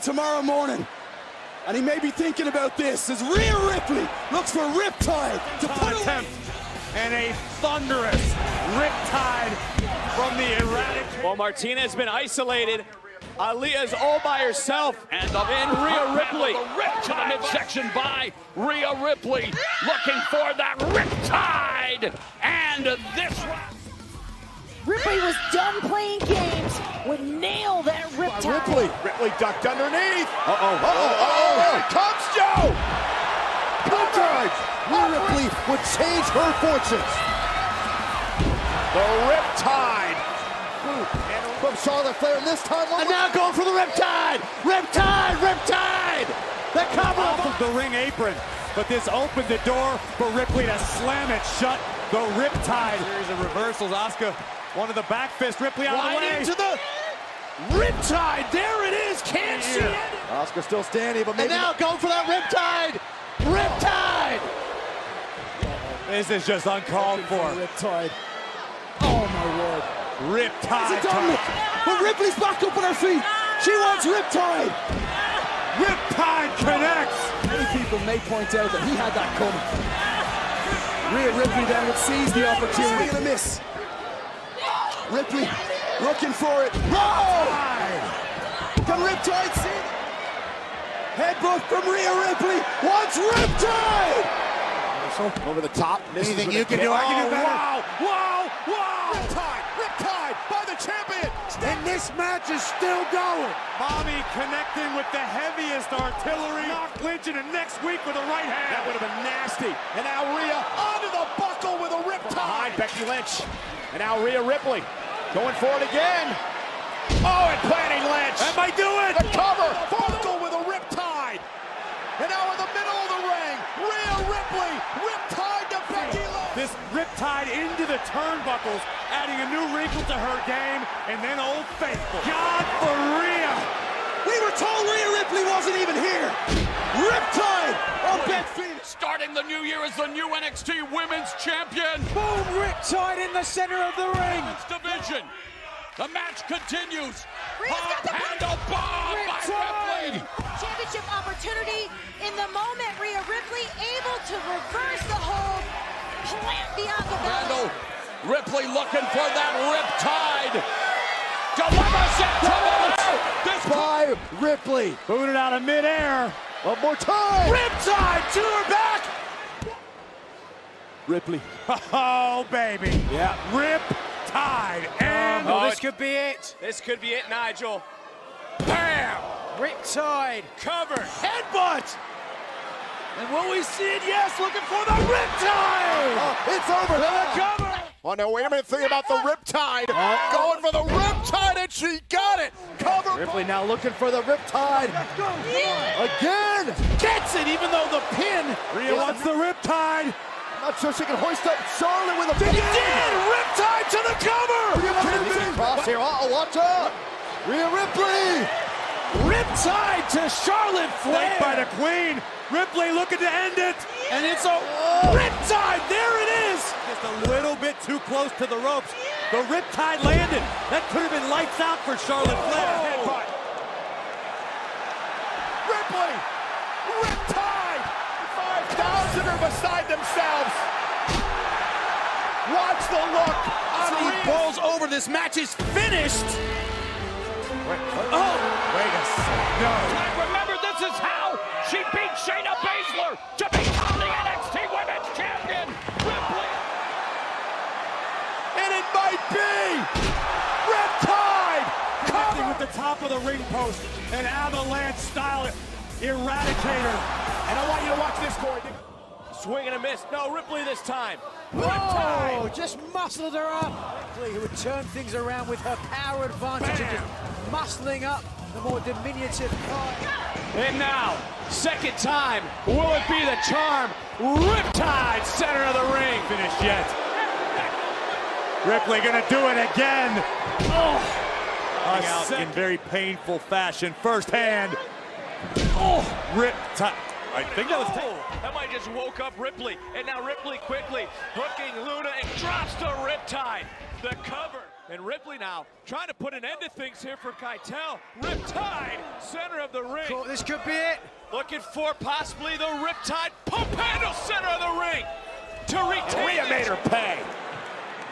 tomorrow morning. And he may be thinking about this as Rhea Ripley looks for Riptide to put attempt. And a thunderous Riptide from the erratic. Well, Martina's been isolated. Aaliyah's all by herself. And in Rhea Ripley. Ripped to the midsection by Rhea Ripley. Looking for that Riptide. And this round. Ripley was done playing games, would nail that Riptide. Ripley ducked underneath. Here comes Joe. Riptide! Rhea Ripley would change her fortunes. The Riptide. From Charlotte Flair, and this time, And now going for the Riptide! Riptide! Riptide! The cover Off of the ring apron. But this opened the door for Ripley to slam it shut. The Riptide. Series of reversals. Asuka, one of the back fist. Ripley out of the way. into the Riptide. There it is. Can't see it. Oscar still standing, but maybe And now going for that Riptide. Riptide. This is just uncalled for. Riptide. Oh my word. Riptide. It's a dominant. But Ripley's back up on her feet. She wants Riptide. Riptide connects. Many people may point out that he had that coming. Rhea Ripley then would seize the opportunity. Swing and a miss. Ripley looking for it. Oh! Can Riptide see it? Headbutt from Rhea Ripley. Wants Riptide! Over the top. Anything you can do, I can do better. Wow! Riptide by the champion. And this match is still going. Mami connecting with the heaviest artillery. Knock Lynch into next week with a right hand. That would have been nasty. And now Rhea onto the buckle with a Riptide. Behind Becky Lynch. And now Rhea Ripley going for it again. Oh, and planting Lynch. That might do it. The cover. Buckle with a Riptide. And now in the middle of the ring, Rhea Ripley, Riptide to Becky Lynch. This Riptide into the turnbuckles, adding a new wrinkle to her game, and then Old Faithful. God for Rhea. We were told Rhea Ripley wasn't even here. Riptide on Beth Phoenix. Starting the new year as the new NXT Women's Champion. Boom, Riptide in the center of the ring. Division. The match continues. Rhea's got the Pumhandle bomb by Ripley. championship opportunity. In the moment, Rhea Ripley able to reverse the hold, plant the Pumhandle. Acapella. Ripley looking for that Riptide. Delivers it to the this By Ripley. Booted out of midair. One more time. Riptide to her back. Ripley. Oh, baby. Yeah. Riptide. And this could be it. This could be it, Nigel. bam. Riptide. Cover. Headbutt. And will we see it? Yes, looking for the Riptide. It's over. The cover. Oh, no, wait a minute. Think about the Riptide. Going for the Riptide, and she got it. Cover. Ripley now looking for the Riptide. Again. Gets it, even though the pin. Rhea wants the Riptide. Not sure she can hoist up Charlotte with a She pin. did. Riptide to the cover. Are you kidding me? Cross here. Uh-oh, watch out. Rhea Ripley. Riptide to Charlotte Flair. Flanked by the Queen. Ripley looking to end it. And it's a Riptide. There it is. Just a little bit too close to the ropes. The Riptide landed. That could have been lights out for Charlotte Flair. Headbutt. Ripley. Riptide. 5,000 are beside themselves. Watch the look on He Rhea. balls over. This match is finished. Wait a second. No. Remember, this is how she beat Shayna Baszler to become the NXT Women's Champion. Ripley. And it might be Riptide. Connecting with the top of the ring post. An avalanche style eradicator. And I want you to watch this, Corey. Swing and a miss. No, Ripley this time. Oh, just muscled her up. Ripley, who would turn things around with her power advantage and just muscling up the more diminutive guy. And now, second time. Will it be the charm? Riptide, center of the ring. Finished yet. Ripley gonna do it again. Out in very painful fashion. First hand. Riptide. I think that was That might just woke up Ripley. And now Ripley quickly hooking Luna and drops the Riptide. The cover. And Ripley now trying to put an end to things here for Keitel. Riptide, center of the ring. Cool, this could be it. Looking for possibly the Riptide. Pumhandle, center of the ring. To retain Rhea made her pay.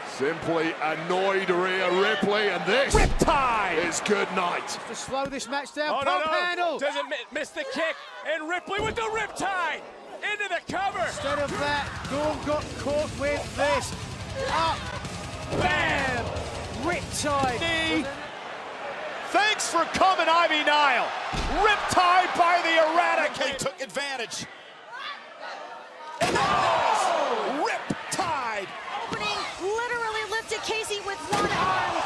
Simply annoyed Rhea Ripley, and this Riptide is good night. To slow this match down, Oh, Pumhandle. Doesn't miss the kick. And Ripley with the Riptide. Into the cover. Instead of that, Dawn got caught with this. Up. Bam. Riptide. Thanks for coming, Ivy Nile. Riptide by the Eradicate. Took advantage. Riptide. Opening literally lifted Casey with one arm,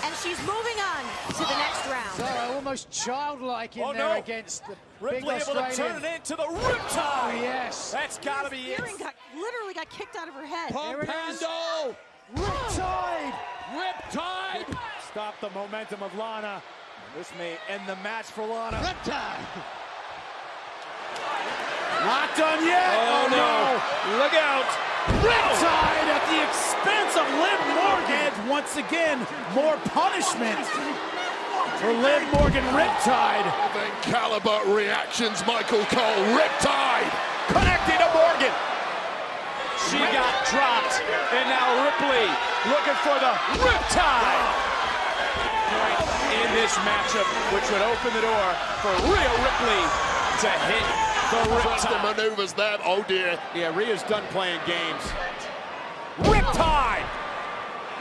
and she's moving on to the next round. So almost childlike in Oh, there no. against the Ripley big able to Australian. turn it into the Riptide. Oh, yes. That's got to be it. Spearing literally got kicked out of her head. There it is. Pumhandle. Riptide. Riptide. Stop the momentum of Lana. This may end the match for Lana. Riptide. Not done yet. Oh, no. Look out. Riptide at the expense of Liv Morgan. Once again, more punishment for Liv Morgan. Riptide Then caliber reactions, Michael Cole. Riptide. connecting to Morgan. She got dropped, and now Ripley looking for the Riptide. In this matchup, which would open the door for Rhea Ripley to hit the Just the Riptide. maneuvers there. Oh dear. Yeah, Rhea's done playing games. Riptide.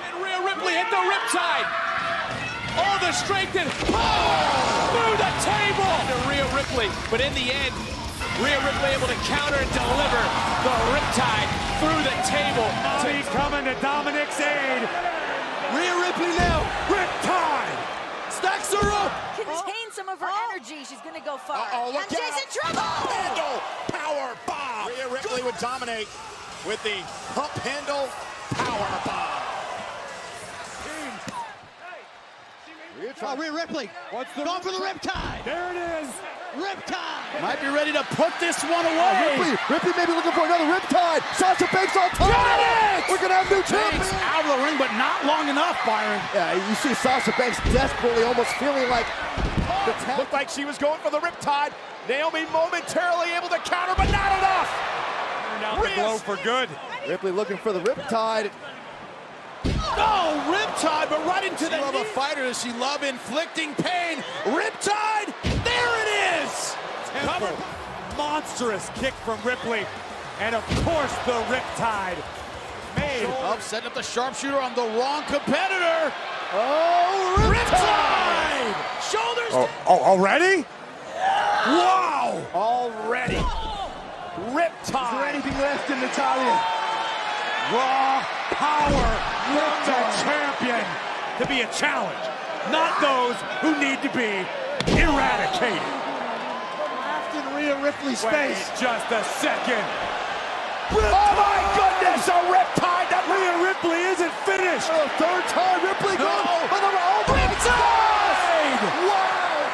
And Rhea Ripley hit the Riptide. All the strength and through the table to Rhea Ripley, but in the end, Rhea Ripley able to counter and deliver the Riptide through the table. Mami coming to Dominic's aid. Rhea Ripley now. Riptide. Stacks her up. Contain some of her energy. She's going to go far. Uh-oh, look and she's out. in trouble. Handle. Power bomb. Rhea Ripley would dominate with the pump handle power bomb. Oh, Rhea Ripley. What's the Going for the Riptide. There it is. Riptide. Might be ready to put this one away. Ripley maybe looking for another Riptide. Sasha Banks on top. Got it! We're gonna have new Banks champions. out of the ring, but not long enough, Byron. Yeah, you see Sasha Banks desperately, almost feeling like the tap. Looked like she was going for the Riptide. Naomi momentarily able to counter, but not enough. Turned out the blow for good. Ripley looking for the Riptide. No, Riptide, but right into the She love a knee. fighter. Does she love inflicting pain? Riptide. There it is. Cover. Monstrous kick from Ripley. And of course, the Riptide. Made. Up, setting up the sharpshooter on the wrong competitor. Oh, Riptide. Shoulders. Oh, already? Wow. Already. Riptide. Is there anything left in Natalia? Raw power with the champion to be a challenge, not those who need to be eradicated. Left in Rhea Ripley's Wait face. just a second. Oh my goodness, a Riptide that Rhea Ripley isn't finished. Oh, third time, Ripley No. goes for the Riptide! Wow!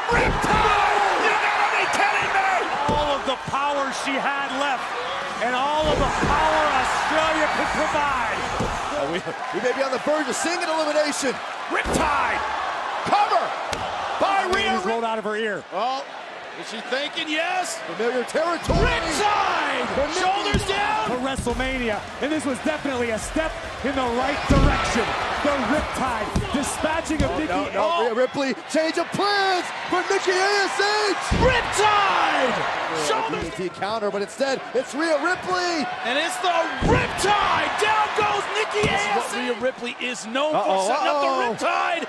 Riptide! You gotta be kidding me! All of the power she had left, and all of the power Australia could provide. We may be on the verge of seeing an elimination. Riptide! Cover! By Rhea Ripley. rolled out of her ear. Oh, is she thinking yes? Familiar territory. Riptide! Shoulders down! To WrestleMania, and this was definitely a step in the right direction. The Riptide dispatching of Nikki. No, Rhea Ripley, change of plans for Nikki ASH. Riptide! Shoulders DDT counter, but instead it's Rhea Ripley. and it's the Riptide! Down goes Nikki ASH! Rhea Ripley is known for setting up the Riptide.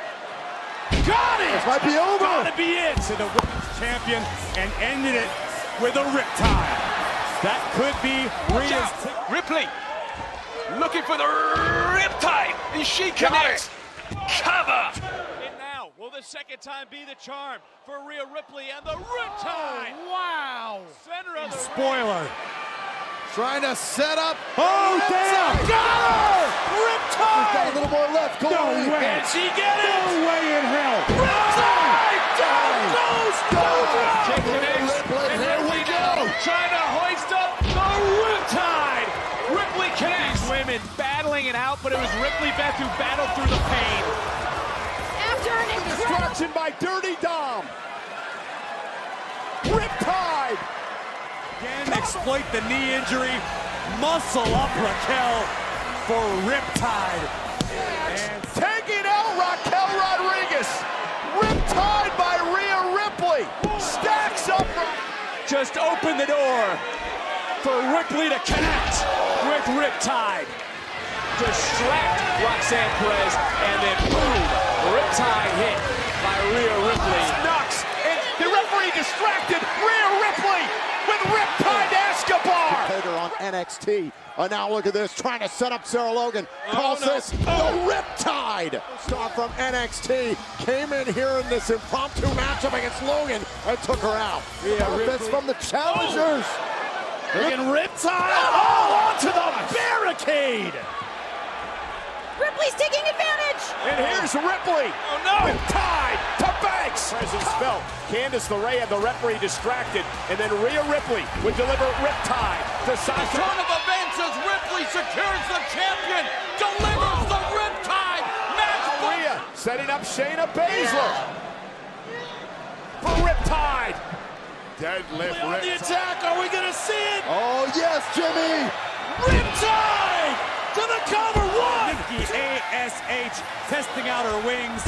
Got it! This might be over. Gotta be it! To the women's champion and ended it with a Riptide. That could be Rhea's. Ripley looking for the Riptide, and she connects. Cover. And now, will the second time be the charm for Rhea Ripley and the Riptide? Wow! Center of the Spoiler. Trying to set up. Oh, damn! Got her! She's got a Riptide! little more left. No Corey. way! Can she get it? No way in hell! Riptide! Down goes Doja! And Here we go. Trying to hoist up the Riptide. Ripley connects. Women been battling it out, but it was Ripley Beth who battled through the pain. After an incredible... Destruction by Dirty Dom. Riptide. Again, exploit the knee injury. Muscle up Raquel for Riptide. And taking out Raquel Rodriguez. Riptide by Rhea Ripley. Stacks up. Just open the door for Ripley to connect with Riptide. Distract Roxanne Perez, and then boom, Riptide hit by Rhea Ripley. Knocks, and the referee distracted Rhea Ripley with Riptide Escobar. On NXT. Now look at this, trying to set up Sarah Logan. Calls this the Riptide. Star from NXT came in here in this impromptu matchup against Logan and took her out. This from the challengers. Again, Riptide onto the barricade. Ripley's taking advantage. And here's Ripley. Oh no! Riptide to Banks. Presence felt. Candice LeRae had the referee distracted, and then Rhea Ripley would deliver Riptide to Sasha. Turn of events as Ripley secures the champion, delivers the Riptide match. Rhea setting up Shayna Baszler for Riptide. Deadlift On the attack, are we gonna see it? Oh yes, Jimmy. Riptide to the cover, one! Nikki ASH testing out her wings,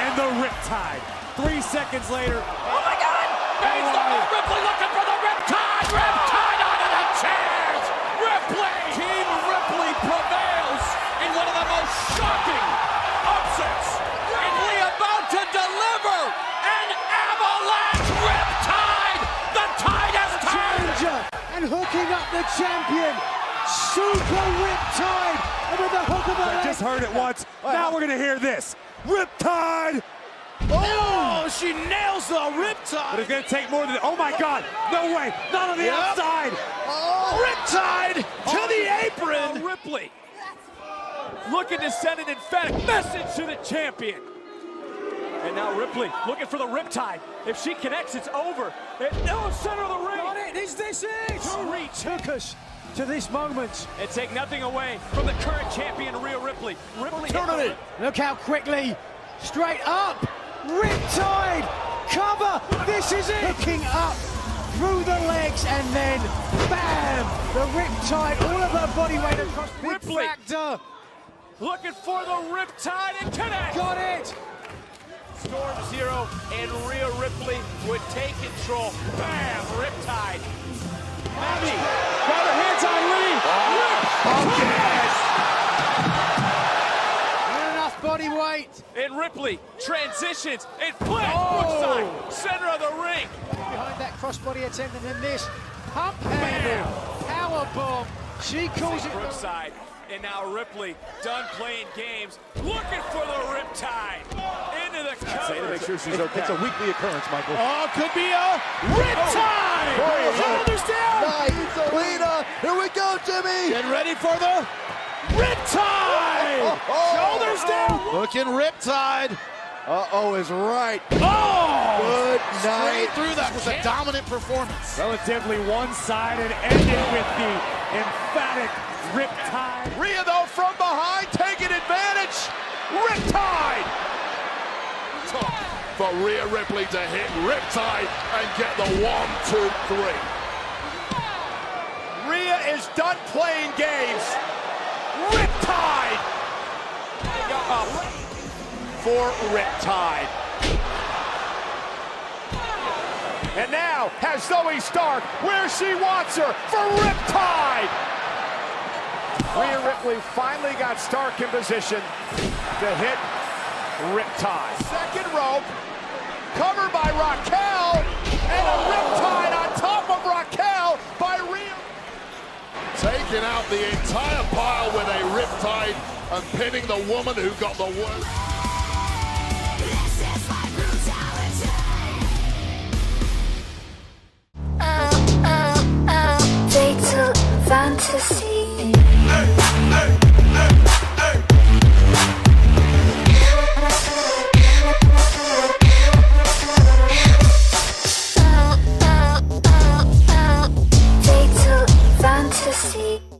and the Riptide. 3 seconds later. Oh my God! Ripley looking for the Riptide! Riptide onto the chairs! Ripley! Team Ripley prevails in one of the most shocking upsets. And Lee about to deliver an avalanche Riptide! The tide has turned! And hooking up the champion. Super Riptide. And with the hook of the I leg. just heard it once. Now we're gonna hear this. Riptide! Oh, she nails the Riptide. But it's gonna take more than. Oh my God! No way! Not on the outside! Riptide to the apron. Ripley looking to send an emphatic message to the champion. And now Ripley looking for the Riptide. If she connects, it's over. No, center of the ring. Got it. Is this it? Three took us to this moment. And take nothing away from the current champion, Rhea Ripley. Ripley. Look how quickly. Straight up. Riptide. Cover. This is it. Hooking up through the legs, and then bam. The Riptide. All of her body weight across the Ripley. factor. Looking for the Riptide and connect. Got it. Storm Zero and Rhea Ripley would take control. Bam! Riptide. Mami got her hands on Lee. Not enough body weight. And Ripley transitions and flips. Brookside, center of the ring. Behind that crossbody attempt, and then this Pumhandle. Powerbomb. She calls it. Brookside. And now Ripley done playing games, looking for the Riptide. Into the cover. Make sure she's okay. It's a weekly occurrence, Michael. Oh, could be a Riptide! Shoulders down! Nice, Alina. Here we go, Jimmy. Get ready for the Riptide! Shoulders down! Looking Riptide. Uh-oh is right. Oh! Good night. Straight through that was a dominant performance. Relatively one-sided, ending with the emphatic Riptide. Rhea, though, from behind, taking advantage. Riptide! For Rhea Ripley to hit Riptide and get the 1, 2, 3. Rhea is done playing games. Riptide! Up for Riptide. And now has Zoe Stark where she wants her for Riptide! Rhea Ripley finally got Stark in position to hit Riptide. Second rope, covered by Raquel, and a Riptide on top of Raquel by Rhea. Taking out the entire pile with a Riptide and pinning the woman who got the worst. Fatal fantasy. Fatal fantasy.